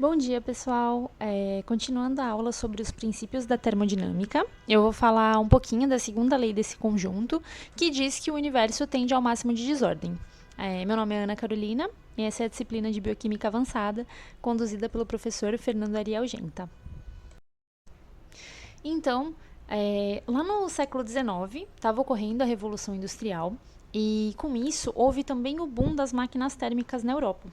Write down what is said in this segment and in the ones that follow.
Bom dia, pessoal. Continuando a aula sobre os princípios da termodinâmica, eu vou falar um pouquinho da segunda lei desse conjunto, que diz que o universo tende ao máximo de desordem. Meu nome é Ana Carolina e essa é a disciplina de Bioquímica Avançada, conduzida pelo professor Fernando Ariel Genta. Então, lá no século XIX, estava ocorrendo a Revolução Industrial e, com isso, houve também o boom das máquinas térmicas na Europa.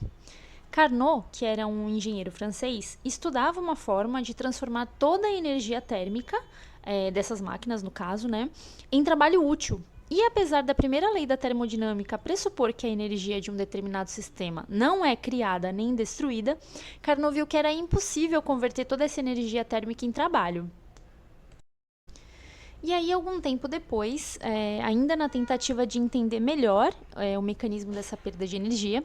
Carnot, que era um engenheiro francês, estudava uma forma de transformar toda a energia térmica, dessas máquinas no caso, em trabalho útil. E apesar da primeira lei da termodinâmica pressupor que a energia de um determinado sistema não é criada nem destruída, Carnot viu que era impossível converter toda essa energia térmica em trabalho. E aí, algum tempo depois, ainda na tentativa de entender melhor o mecanismo dessa perda de energia,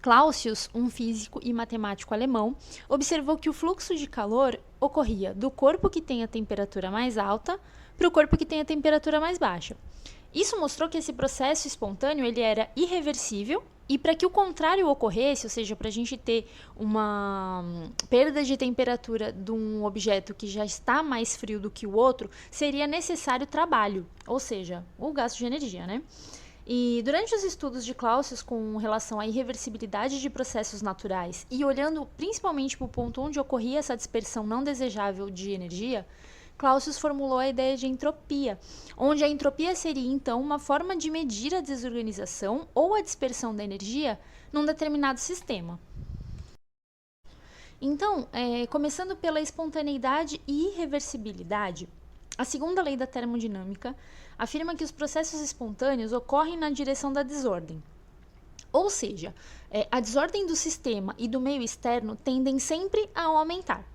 Clausius, um físico e matemático alemão, observou que o fluxo de calor ocorria do corpo que tem a temperatura mais alta para o corpo que tem a temperatura mais baixa. Isso mostrou que esse processo espontâneo ele era irreversível e para que o contrário ocorresse, ou seja, para a gente ter uma perda de temperatura de um objeto que já está mais frio do que o outro, seria necessário trabalho, ou seja, o gasto de energia, E durante os estudos de Clausius com relação à irreversibilidade de processos naturais e olhando principalmente para o ponto onde ocorria essa dispersão não desejável de energia, Clausius formulou a ideia de entropia, onde a entropia seria então uma forma de medir a desorganização ou a dispersão da energia num determinado sistema. Então, começando pela espontaneidade e irreversibilidade, a segunda lei da termodinâmica afirma que os processos espontâneos ocorrem na direção da desordem. Ou seja, a desordem do sistema e do meio externo tendem sempre a aumentar.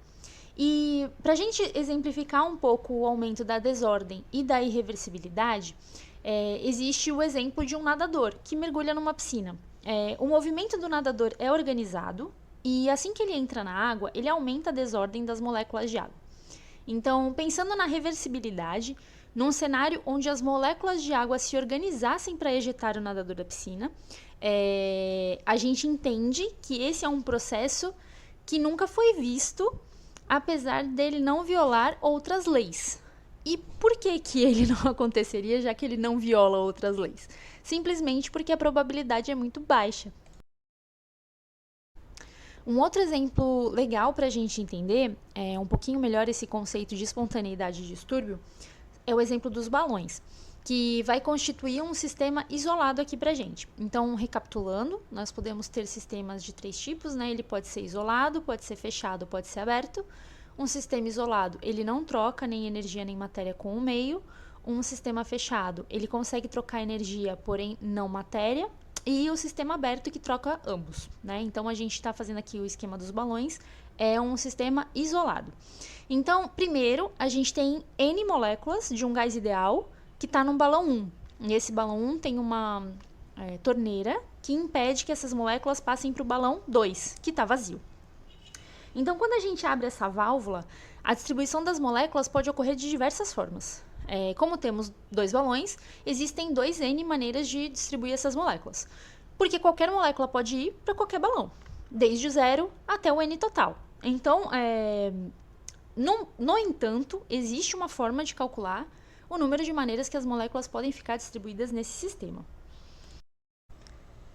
E para a gente exemplificar um pouco o aumento da desordem e da irreversibilidade, existe o exemplo de um nadador que mergulha numa piscina. O movimento do nadador é organizado e assim que ele entra na água, ele aumenta a desordem das moléculas de água. Então, pensando na reversibilidade, num cenário onde as moléculas de água se organizassem para ejetar o nadador da piscina, a gente entende que esse é um processo que nunca foi visto, apesar dele não violar outras leis. E por que ele não aconteceria, já que ele não viola outras leis? Simplesmente porque a probabilidade é muito baixa. Um outro exemplo legal para a gente entender um pouquinho melhor esse conceito de espontaneidade de distúrbio é o exemplo dos balões, que vai constituir um sistema isolado aqui para a gente. Então, recapitulando, nós podemos ter sistemas de 3 tipos, Ele pode ser isolado, pode ser fechado, pode ser aberto. Um sistema isolado, ele não troca nem energia nem matéria com o meio. Um sistema fechado, ele consegue trocar energia, porém não matéria. E o sistema aberto que troca ambos, Então, a gente está fazendo aqui o esquema dos balões, é um sistema isolado. Então, primeiro, a gente tem N moléculas de um gás ideal que está no balão 1. E esse balão 1 tem uma torneira que impede que essas moléculas passem para o balão 2, que está vazio. Então, quando a gente abre essa válvula, a distribuição das moléculas pode ocorrer de diversas formas. Como temos 2 balões, existem 2N maneiras de distribuir essas moléculas. Porque qualquer molécula pode ir para qualquer balão, desde o 0 até o N total. Então, no entanto, existe uma forma de calcular o número de maneiras que as moléculas podem ficar distribuídas nesse sistema.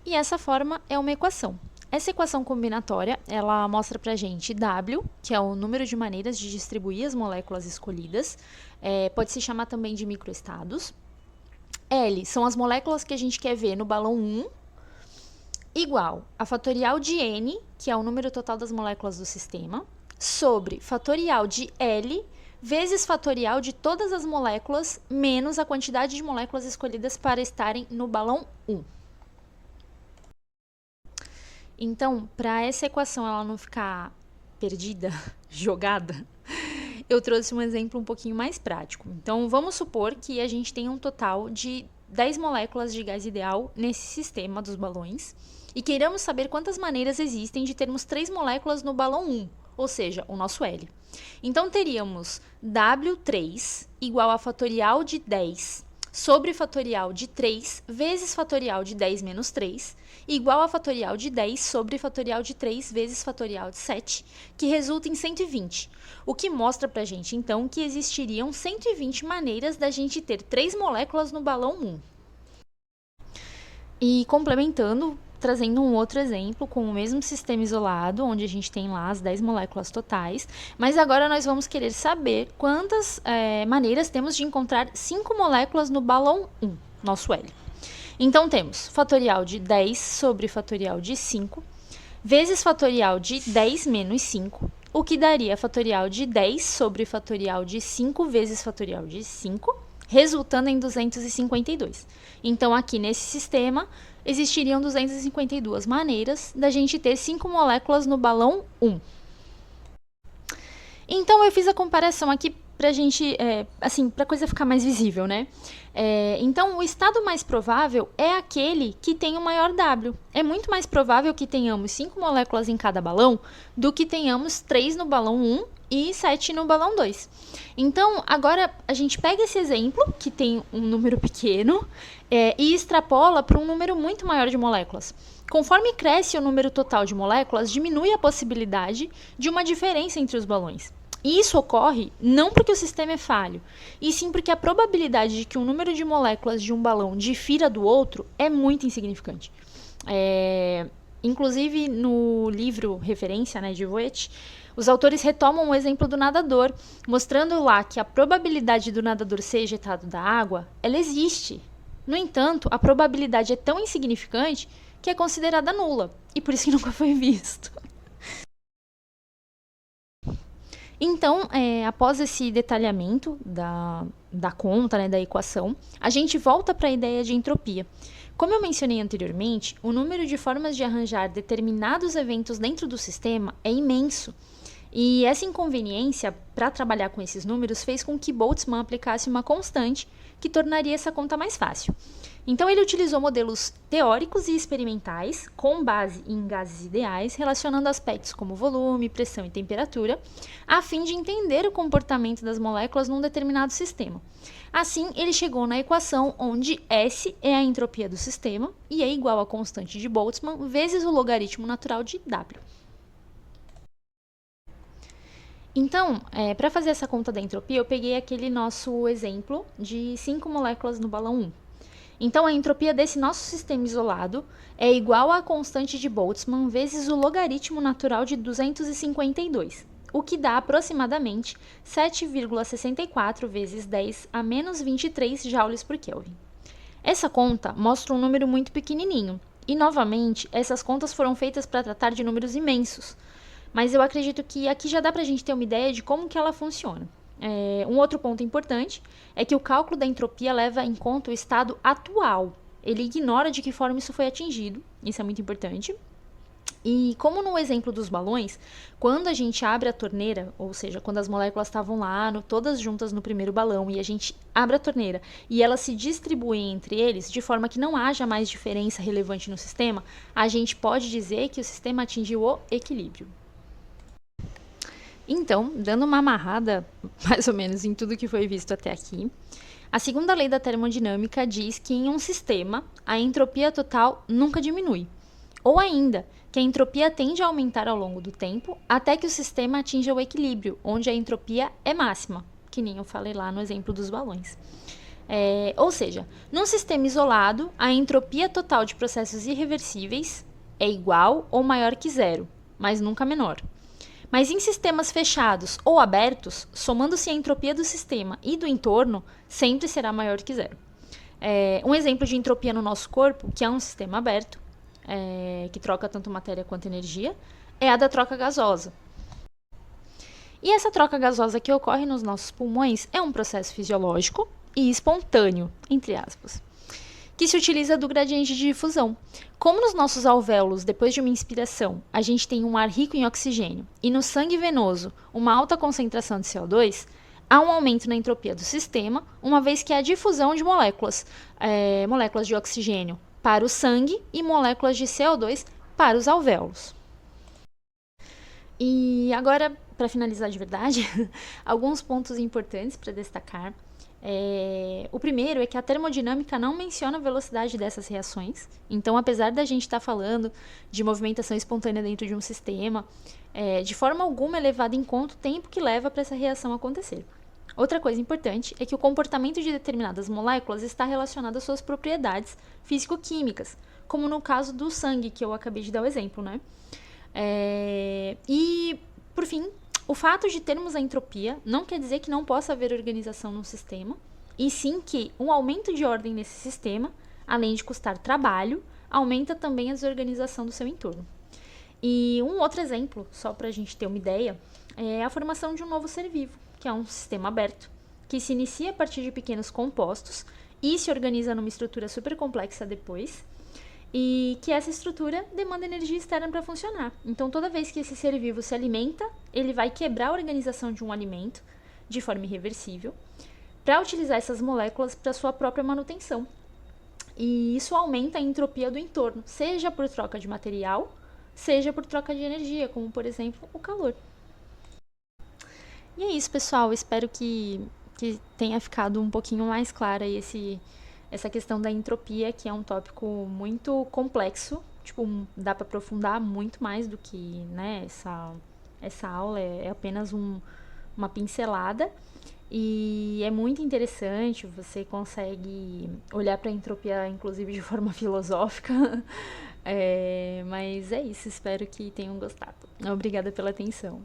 E essa forma é uma equação. Essa equação combinatória, ela mostra pra gente W, que é o número de maneiras de distribuir as moléculas escolhidas, pode se chamar também de microestados. L são as moléculas que a gente quer ver no balão 1, igual a fatorial de N, que é o número total das moléculas do sistema, sobre fatorial de L vezes fatorial de todas as moléculas menos a quantidade de moléculas escolhidas para estarem no balão 1. Então, para essa equação ela não ficar perdida, jogada, eu trouxe um exemplo um pouquinho mais prático. Então, vamos supor que a gente tem um total de 10 moléculas de gás ideal nesse sistema dos balões e queiramos saber quantas maneiras existem de termos 3 moléculas no balão 1, ou seja, o nosso L. Então, teríamos W3 igual a fatorial de 10 sobre fatorial de 3 vezes fatorial de 10 menos 3, igual a fatorial de 10 sobre fatorial de 3 vezes fatorial de 7, que resulta em 120. O que mostra pra gente, então, que existiriam 120 maneiras da gente ter 3 moléculas no balão 1. E complementando, trazendo um outro exemplo com o mesmo sistema isolado, onde a gente tem lá as 10 moléculas totais, mas agora nós vamos querer saber quantas maneiras temos de encontrar 5 moléculas no balão 1, nosso L. Então temos fatorial de 10 sobre fatorial de 5, vezes fatorial de 10 menos 5, o que daria fatorial de 10 sobre fatorial de 5 vezes fatorial de 5, resultando em 252. Então, aqui nesse sistema, existiriam 252 maneiras da gente ter 5 moléculas no balão 1. Então, eu fiz a comparação aqui pra gente, assim, pra coisa ficar mais visível, né? Então, o estado mais provável é aquele que tem o maior W. É muito mais provável que tenhamos 5 moléculas em cada balão do que tenhamos 3 no balão 1 e 7 no balão 2. Então, agora a gente pega esse exemplo, que tem um número pequeno, e extrapola para um número muito maior de moléculas. Conforme cresce o número total de moléculas, diminui a possibilidade de uma diferença entre os balões. E isso ocorre não porque o sistema é falho, e sim porque a probabilidade de que o número de moléculas de um balão difira do outro é muito insignificante. Inclusive, no livro referência, né, de Voet, os autores retomam o exemplo do nadador, mostrando lá que a probabilidade do nadador ser ejetado da água, ela existe. No entanto, a probabilidade é tão insignificante que é considerada nula, e por isso que nunca foi visto. Então, após esse detalhamento da conta, né, da equação, a gente volta para a ideia de entropia. Como eu mencionei anteriormente, o número de formas de arranjar determinados eventos dentro do sistema é imenso. E essa inconveniência para trabalhar com esses números fez com que Boltzmann aplicasse uma constante que tornaria essa conta mais fácil. Então, ele utilizou modelos teóricos e experimentais com base em gases ideais, relacionando aspectos como volume, pressão e temperatura, a fim de entender o comportamento das moléculas num determinado sistema. Assim, ele chegou na equação onde S é a entropia do sistema e é igual à constante de Boltzmann vezes o logaritmo natural de W. Então, para fazer essa conta da entropia, eu peguei aquele nosso exemplo de 5 moléculas no balão 1. Então, a entropia desse nosso sistema isolado é igual à constante de Boltzmann vezes o logaritmo natural de 252, o que dá aproximadamente 7,64 vezes 10 a menos 23 joules por Kelvin. Essa conta mostra um número muito pequenininho, e, novamente, essas contas foram feitas para tratar de números imensos, mas eu acredito que aqui já dá para a gente ter uma ideia de como que ela funciona. Um outro ponto importante é que o cálculo da entropia leva em conta o estado atual. Ele ignora de que forma isso foi atingido, isso é muito importante. E como no exemplo dos balões, quando a gente abre a torneira, ou seja, quando as moléculas estavam lá, todas juntas no primeiro balão, e a gente abre a torneira e elas se distribuem entre eles, de forma que não haja mais diferença relevante no sistema, a gente pode dizer que o sistema atingiu o equilíbrio. Então, dando uma amarrada, mais ou menos, em tudo que foi visto até aqui, a segunda lei da termodinâmica diz que em um sistema, a entropia total nunca diminui. Ou ainda, que a entropia tende a aumentar ao longo do tempo, até que o sistema atinja o equilíbrio, onde a entropia é máxima, que nem eu falei lá no exemplo dos balões. Ou seja, num sistema isolado, a entropia total de processos irreversíveis é igual ou maior que zero, mas nunca menor. Mas em sistemas fechados ou abertos, somando-se a entropia do sistema e do entorno, sempre será maior que zero. Um exemplo de entropia no nosso corpo, que é um sistema aberto, que troca tanto matéria quanto energia, é a da troca gasosa. E essa troca gasosa que ocorre nos nossos pulmões é um processo fisiológico e espontâneo, entre aspas, que se utiliza do gradiente de difusão. Como nos nossos alvéolos, depois de uma inspiração, a gente tem um ar rico em oxigênio e no sangue venoso uma alta concentração de CO2, há um aumento na entropia do sistema, uma vez que há difusão de moléculas de oxigênio para o sangue e moléculas de CO2 para os alvéolos. E agora, para finalizar de verdade, alguns pontos importantes para destacar. O primeiro é que a termodinâmica não menciona a velocidade dessas reações. Então, apesar da gente estar falando de movimentação espontânea dentro de um sistema, de forma alguma é levado em conta o tempo que leva para essa reação acontecer. Outra coisa importante é que o comportamento de determinadas moléculas está relacionado às suas propriedades físico-químicas, como no caso do sangue, que eu acabei de dar o exemplo, né? E, por fim, o fato de termos a entropia não quer dizer que não possa haver organização num sistema, e sim que um aumento de ordem nesse sistema, além de custar trabalho, aumenta também a desorganização do seu entorno. E um outro exemplo, só para a gente ter uma ideia, é a formação de um novo ser vivo, que é um sistema aberto, que se inicia a partir de pequenos compostos e se organiza numa estrutura super complexa depois, e que essa estrutura demanda energia externa para funcionar. Então, toda vez que esse ser vivo se alimenta, ele vai quebrar a organização de um alimento de forma irreversível para utilizar essas moléculas para sua própria manutenção. E isso aumenta a entropia do entorno, seja por troca de material, seja por troca de energia, como, por exemplo, o calor. E é isso, pessoal. Espero que tenha ficado um pouquinho mais clara aí essa questão da entropia, que é um tópico muito complexo. Tipo, dá para aprofundar muito mais do que, né, essa aula é apenas uma pincelada. E é muito interessante, você consegue olhar para a entropia, inclusive, de forma filosófica. Mas é isso, espero que tenham gostado. Obrigada pela atenção.